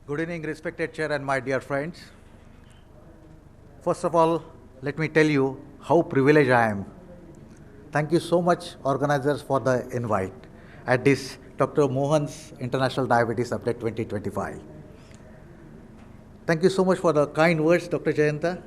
Good evening, respected chair and my dear friends. First of all, let me tell you how privileged I am. Thank you so much, organizers, for the invite at this Dr. Mohan's International Diabetes Update 2025. Thank you so much for the kind words, Dr. Jayanta.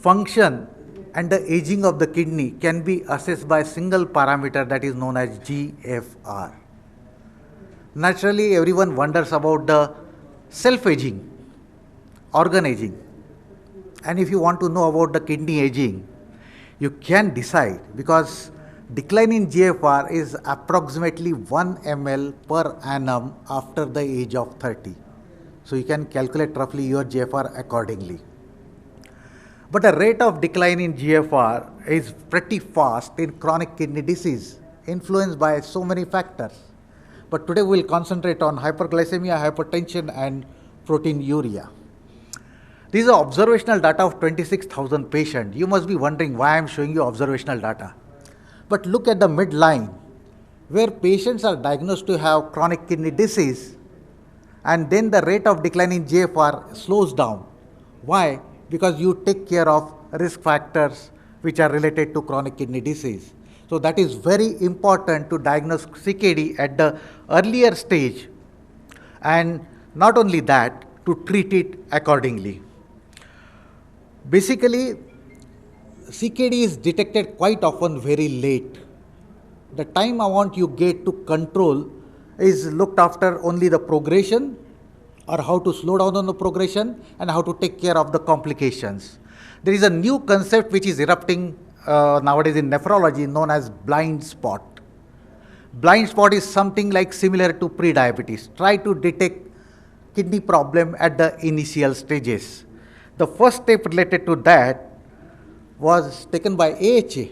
Function and the aging of the kidney can be assessed by a single parameter that is known as GFR. Naturally, everyone wonders about the self-aging, organ aging. And if you want to know about the kidney aging, you can decide because decline in GFR is approximately 1 ml per annum after the age of 30. So you can calculate roughly your GFR accordingly. But the rate of decline in GFR is pretty fast in chronic kidney disease, influenced by so many factors. But today we will concentrate on hyperglycemia, hypertension and proteinuria. These are observational data of 26,000 patients. You must be wondering why I am showing you observational data. But look at the midline, where patients are diagnosed to have chronic kidney disease, and then the rate of decline in GFR slows down. Why? Because you take care of risk factors which are related to chronic kidney disease. So that is very important to diagnose CKD at the earlier stage, and not only that, to treat it accordingly. Basically, CKD is detected quite often very late. The time amount you get to control is looked after only the progression, or how to slow down on the progression, and how to take care of the complications. There is a new concept which is erupting nowadays in nephrology known as blind spot. Blind spot is something like similar to pre-diabetes. Try to detect kidney problem at the initial stages. The first step related to that was taken by AHA,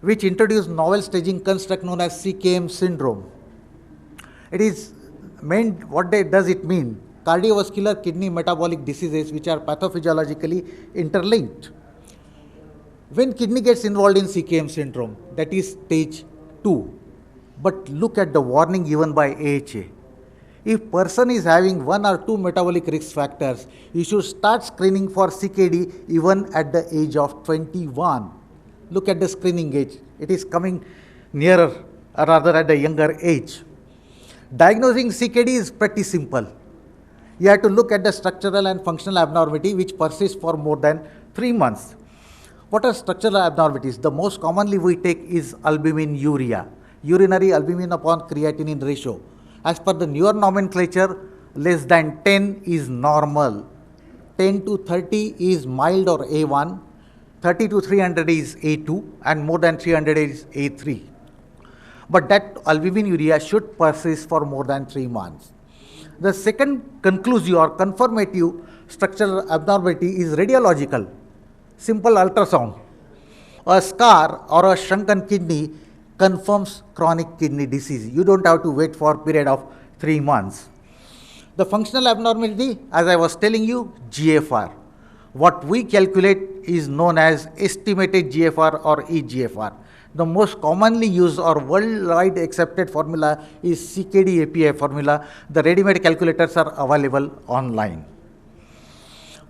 which introduced novel staging construct known as CKM syndrome. It is meant, what does it mean? Cardiovascular kidney metabolic diseases which are pathophysiologically interlinked. When kidney gets involved in CKM syndrome, that is stage 2. But look at the warning given by AHA. If person is having 1 or 2 metabolic risk factors, you should start screening for CKD even at the age of 21. Look at the screening age. It is coming nearer, or rather at a younger age. Diagnosing CKD is pretty simple. You have to look at the structural and functional abnormality which persists for more than 3 months. What are structural abnormalities? The most commonly we take is albuminuria, urinary albumin upon creatinine ratio. As per the newer nomenclature, less than 10 is normal, 10 to 30 is mild or A1, 30 to 300 is A2, and more than 300 is A3. But that albuminuria should persist for more than 3 months. The second conclusive or confirmative structural abnormality is radiological. Simple ultrasound. A scar or a shrunken kidney confirms chronic kidney disease. You don't have to wait for a period of 3 months. The functional abnormality, as I was telling you, GFR. What we calculate is known as estimated GFR or eGFR. The most commonly used or worldwide accepted formula is CKD API formula. The ready-made calculators are available online.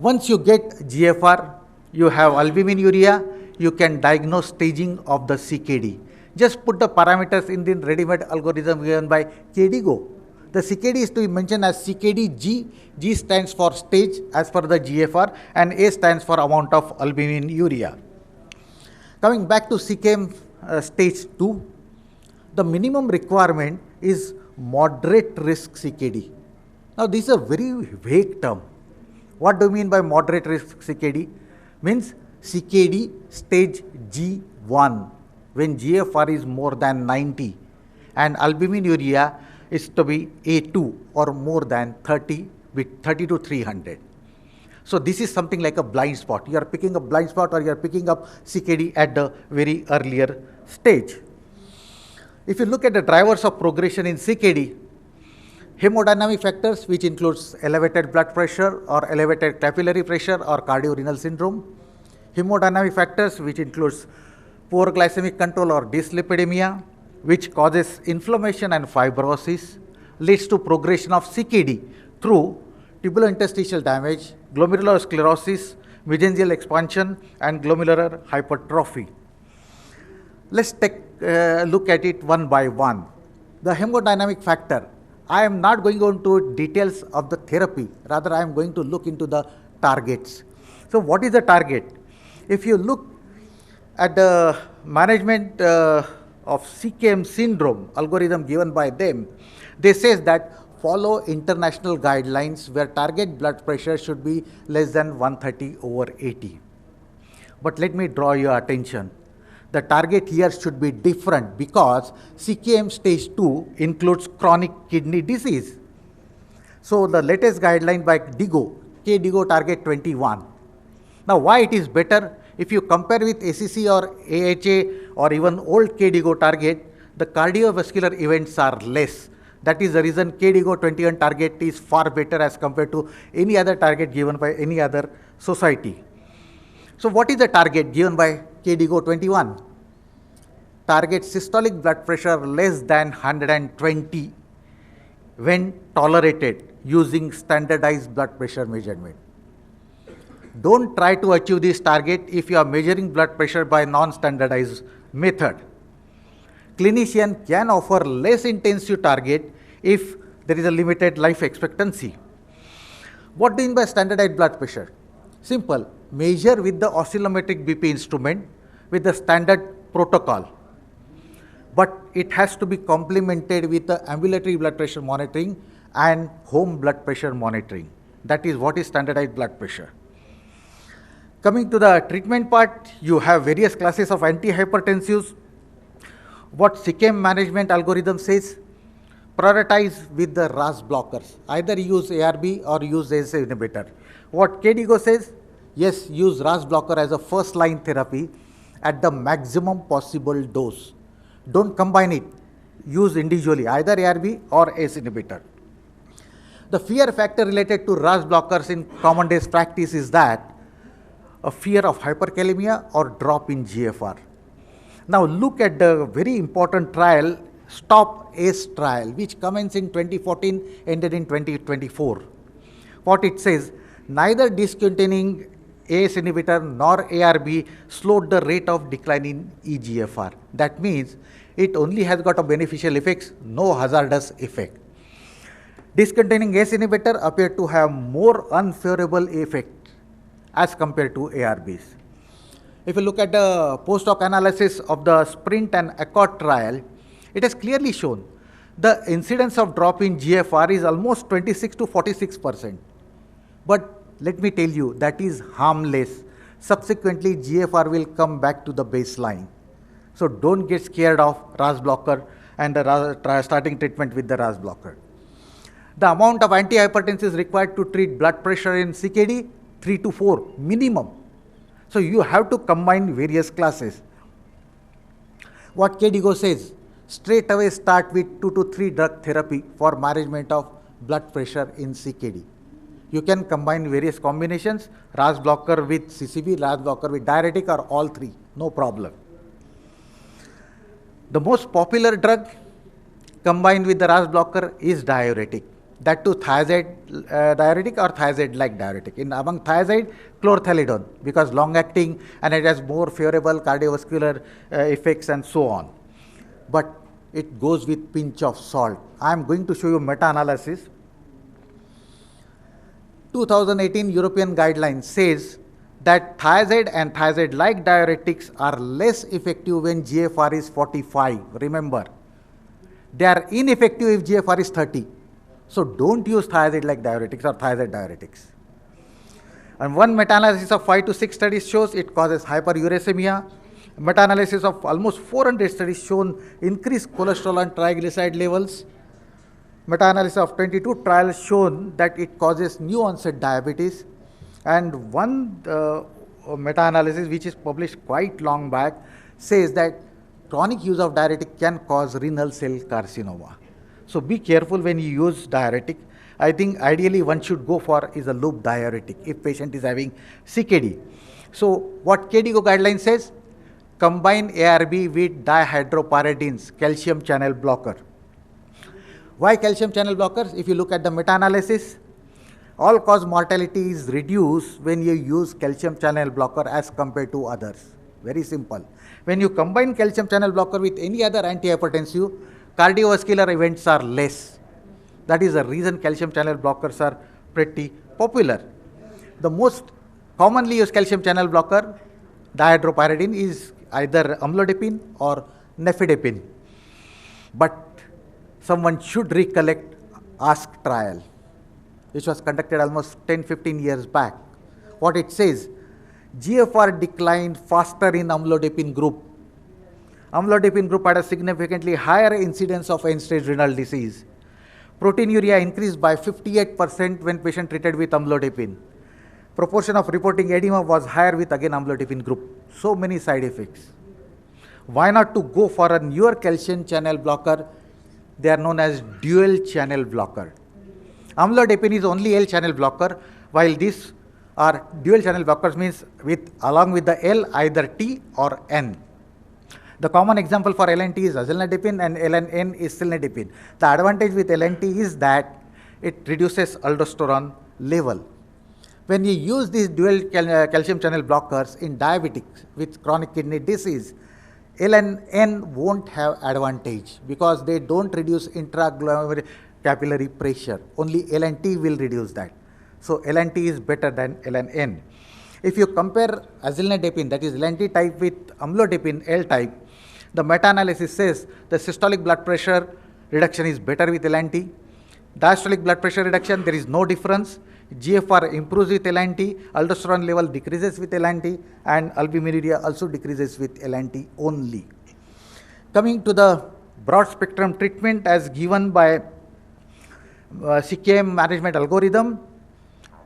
Once you get GFR, you have albuminuria, you can diagnose staging of the CKD. Just put the parameters in the ready-made algorithm given by KDGO. The CKD is to be mentioned as CKD-G. G stands for stage as per the GFR, and A stands for amount of albuminuria. Coming back to CKM stage 2, the minimum requirement is moderate risk CKD. Now, this is a very vague term. What do you mean by moderate risk CKD? Means CKD stage G1 when GFR is more than 90 and albuminuria is to be A2 or more than 30 with 30 to 300. So this is something like a blind spot. You are picking up blind spot or you are picking up CKD at the very earlier stage. If you look at the drivers of progression in CKD, hemodynamic factors which includes elevated blood pressure or elevated capillary pressure or cardiorenal syndrome, hemodynamic factors which includes poor glycemic control or dyslipidemia, which causes inflammation and fibrosis, leads to progression of CKD through tubulointerstitial damage, glomerular sclerosis, mesangial expansion, and glomerular hypertrophy. Let's take a look at it one by one. The hemodynamic factor. I am not going into details of the therapy, rather I am going to look into the targets. So what is the target? If you look at the management of CKM syndrome algorithm given by them, they says that follow international guidelines where target blood pressure should be less than 130/80. But let me draw your attention. The target here should be different because CKM stage 2 includes chronic kidney disease. So the latest guideline by DIGO, K-DIGO target 21. Now why it is better? If you compare with ACC or AHA or even old K-DIGO target, the cardiovascular events are less. That is the reason K-DIGO 21 target is far better as compared to any other target given by any other society. So what is the target given by K-DIGO 21? Target systolic blood pressure less than 120 when tolerated using standardized blood pressure measurement. Don't try to achieve this target if you are measuring blood pressure by non-standardized method. Clinician can offer less intensive target if there is a limited life expectancy. What do you mean by standardized blood pressure? Simple, measure with the oscillometric BP instrument with the standard protocol. But it has to be complemented with the ambulatory blood pressure monitoring and home blood pressure monitoring. That is what is standardized blood pressure. Coming to the treatment part, you have various classes of antihypertensives. What CKM management algorithm says, prioritize with the RAS blockers. Either use ARB or use ACE inhibitor. What K-DIGO says, yes, use RAS blocker as a first line therapy at the maximum possible dose. Don't combine it. Use individually, either ARB or ACE inhibitor. The fear factor related to RAS blockers in common days practice is that a fear of hyperkalemia or drop in GFR. Now look at the very important trial, STOP ACE trial, which commenced in 2014, ended in 2024. What it says, neither discontinuing ACE inhibitor nor ARB slowed the rate of decline in eGFR. That means it only has got a beneficial effects, no hazardous effect. Discontinuing ACE inhibitor appeared to have more unfavorable effect as compared to ARBs. If you look at the post-hoc analysis of the SPRINT and ACCORD trial, it has clearly shown the incidence of drop in GFR is almost 26 to 46%. But let me tell you, that is harmless. Subsequently, GFR will come back to the baseline. So don't get scared of RAS blocker and the starting treatment with the RAS blocker. The amount of antihypertensives required to treat blood pressure in CKD, 3 to 4 minimum. So you have to combine various classes. What K-DIGO says, straight away start with 2 to 3 drug therapy for management of blood pressure in CKD. You can combine various combinations, RAS blocker with CCB, RAS blocker with diuretic, or all three, no problem. The most popular drug combined with the RAS blocker is diuretic. That too thiazide diuretic or thiazide-like diuretic. Among thiazide, chlorthalidone, because long-acting and it has more favorable cardiovascular effects and so on. But it goes with pinch of salt. I am going to show you meta-analysis. 2018 European guidelines says that thiazide and thiazide-like diuretics are less effective when GFR is 45. Remember, they are ineffective if GFR is 30. So don't use thiazide-like diuretics or thiazide diuretics. And one meta-analysis of 5 to 6 studies shows it causes hyperuricemia. Meta-analysis of almost 400 studies shown increased cholesterol and triglyceride levels. Meta-analysis of 22 trials shown that it causes new onset diabetes. And one meta-analysis which is published quite long back says that chronic use of diuretic can cause renal cell carcinoma. So be careful when you use diuretic. I think ideally one should go for is a loop diuretic if patient is having CKD. So what K-DIGO guideline says, combine ARB with dihydropyridines, calcium channel blocker. Why calcium channel blockers? If you look at the meta-analysis, all-cause mortality is reduced when you use calcium channel blocker as compared to others. Very simple. When you combine calcium channel blocker with any other antihypertensive, cardiovascular events are less. That is the reason calcium channel blockers are pretty popular. The most commonly used calcium channel blocker, dihydropyridine, is either amlodipine or nifedipine. But someone should recollect ASK trial, which was conducted almost 10-15 years back. What it says, GFR declined faster in amlodipine group. Amlodipine group had a significantly higher incidence of end-stage renal disease. Proteinuria increased by 58% when patient treated with amlodipine. Proportion of reporting edema was higher with again amlodipine group. So many side effects. Why not to go for a newer calcium channel blocker? They are known as dual channel blocker. Amlodipine is only L channel blocker, while these are dual channel blockers, means along with the L either T or N. The common example for LNT is azilnadipine and LNN is cilnadipine. The advantage with LNT is that it reduces aldosterone level. When you use these dual calcium channel blockers in diabetics with chronic kidney disease, L and N won't have advantage because they don't reduce intraglomerular capillary pressure. Only L and T will reduce that. So L and T is better than L and N. If you compare azilnadipine, that is LNT type, with amlodipine L type, the meta-analysis says the systolic blood pressure reduction is better with LNT. Diastolic blood pressure reduction, there is no difference. GFR improves with LNT, aldosterone level decreases with LNT, and albuminuria also decreases with LNT only. Coming to the broad spectrum treatment as given by CKM management algorithm,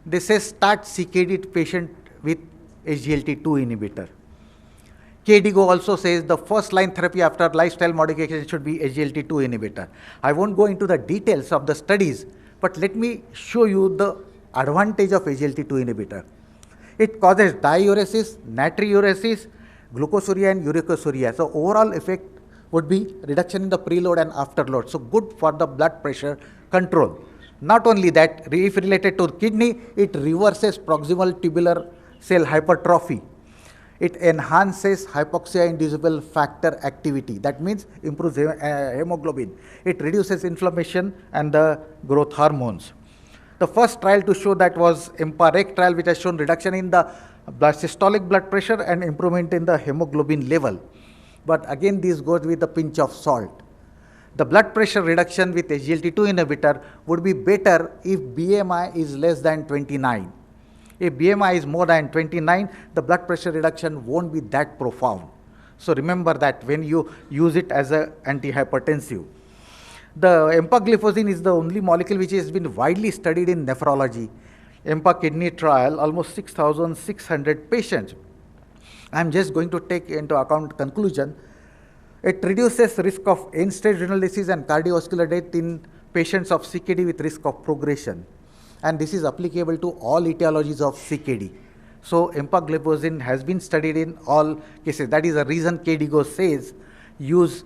they say start CKD patient with SGLT2 inhibitor. KDIGO also says the first line therapy after lifestyle modification should be SGLT2 inhibitor. I won't go into the details of the studies, but let me show you the advantage of SGLT2 inhibitor. It causes diuresis, natriuresis, glucosuria and uricosurias. So overall effect would be reduction in the preload and afterload. So good for the blood pressure control. Not only that, if related to kidney, it reverses proximal tubular cell hypertrophy. It enhances hypoxia-inducible factor activity. That means improves hemoglobin. It reduces inflammation and the growth hormones. The first trial to show that was M.Varalakshmi trial, which has shown reduction in the systolic blood pressure and improvement in the hemoglobin level. But again, this goes with a pinch of salt. The blood pressure reduction with SGLT2 inhibitor would be better if BMI is less than 29. If BMI is more than 29, the blood pressure reduction won't be that profound. So remember that when you use it as an antihypertensive. The empagliflozin is the only molecule which has been widely studied in nephrology. EMPA kidney trial, almost 6,600 patients. I am just going to take into account conclusion. It reduces risk of end-stage renal disease and cardiovascular death in patients of CKD with risk of progression. And this is applicable to all etiologies of CKD. So empagliflozin has been studied in all cases. That is the reason KDIGO says use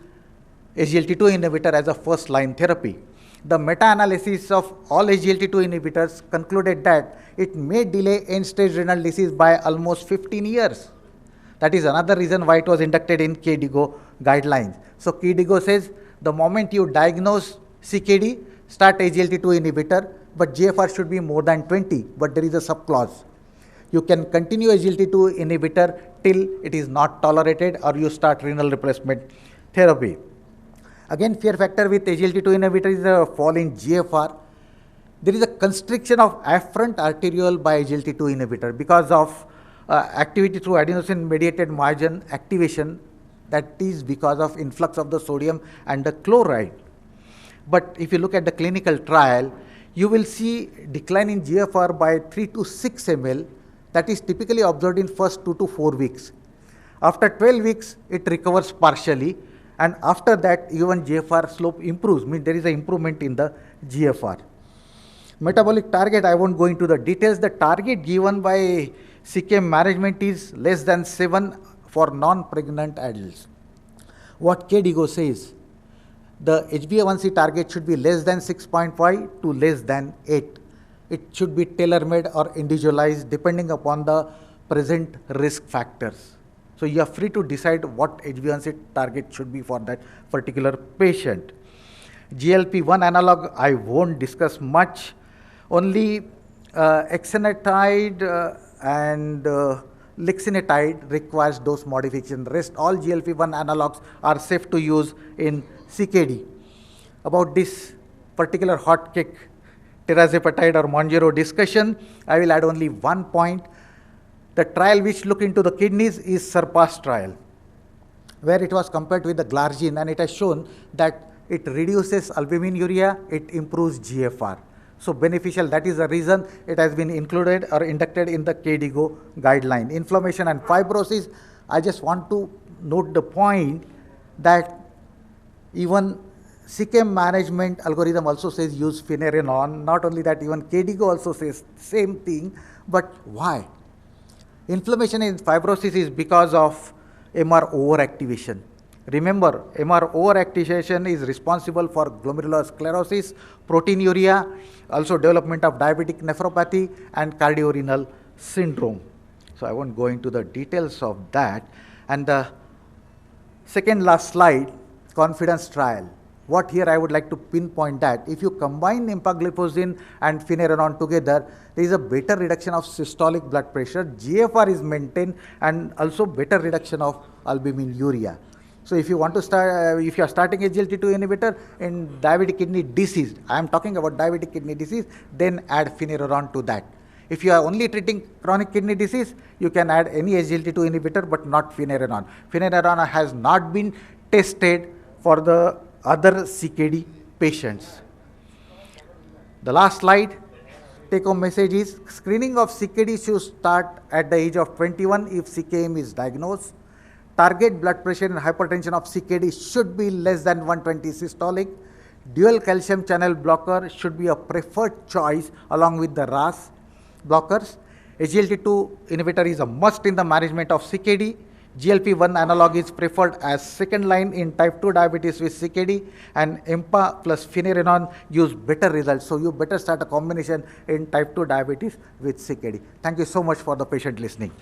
SGLT2 inhibitor as a first line therapy. The meta-analysis of all SGLT2 inhibitors concluded that it may delay end-stage renal disease by almost 15 years. That is another reason why it was inducted in KDIGO guidelines. So KDIGO says the moment you diagnose CKD, start SGLT2 inhibitor, but GFR should be more than 20, but there is a subclause. You can continue SGLT2 inhibitor till it is not tolerated or you start renal replacement therapy. Again, fear factor with SGLT2 inhibitor is a fall in GFR. There is a constriction of afferent arteriole by SGLT2 inhibitor because of activity through adenosine-mediated myelin activation. That is because of influx of the sodium and the chloride. But if you look at the clinical trial, you will see decline in GFR by 3 to 6 ml. That is typically observed in first 2 to 4 weeks. After 12 weeks, it recovers partially. And after that, even GFR slope improves, means there is an improvement in the GFR. Metabolic target, I won't go into the details. The target given by CKM management is less than 7 for non-pregnant adults. What KDIGO says, the HbA1c target should be less than 6.5 to less than 8. It should be tailor-made or individualized depending upon the present risk factors. So you are free to decide what HbA1c target should be for that particular patient. GLP-1 analog I won't discuss much. Only exenatide and lixisenatide requires dose modification. Rest all GLP-1 analogs are safe to use in CKD. About this particular hot cake, tirzepatide or Monjaro discussion, I will add only one point. The trial which looked into the kidneys is SURPASS trial, where it was compared with the glargine, and it has shown that it reduces albuminuria, it improves GFR. So beneficial, that is the reason it has been included or inducted in the KDIGO guideline. Inflammation and fibrosis, I just want to note the point that even CKM management algorithm also says use finerenone. Not only that, even KDIGO also says same thing, but why? Inflammation and fibrosis is because of MR overactivation. Remember, MR overactivation is responsible for glomerular sclerosis, proteinuria, also development of diabetic nephropathy and cardiorenal syndrome. So I won't go into the details of that. And the second last slide, confidence trial. What here I would like to pinpoint that if you combine empagliflozin and finerenone together, there is a better reduction of systolic blood pressure, GFR is maintained, and also better reduction of albuminuria. So if you want to start, if you are starting SGLT2 inhibitor in diabetic kidney disease, I am talking about diabetic kidney disease, then add finerenone to that. If you are only treating chronic kidney disease, you can add any SGLT2 inhibitor but not finerenone. Finerenone has not been tested for the other CKD patients. The last slide, take-home message is screening of CKD should start at the age of 21 if CKM is diagnosed. Target blood pressure and hypertension of CKD should be less than 120 systolic. Dual calcium channel blocker should be a preferred choice along with the RAS blockers. SGLT2 inhibitor is a must in the management of CKD. GLP-1 analog is preferred as second line in type 2 diabetes with CKD, and EMPA plus finerenone gives better results. So you better start a combination in type 2 diabetes with CKD. Thank you so much for the patient listening.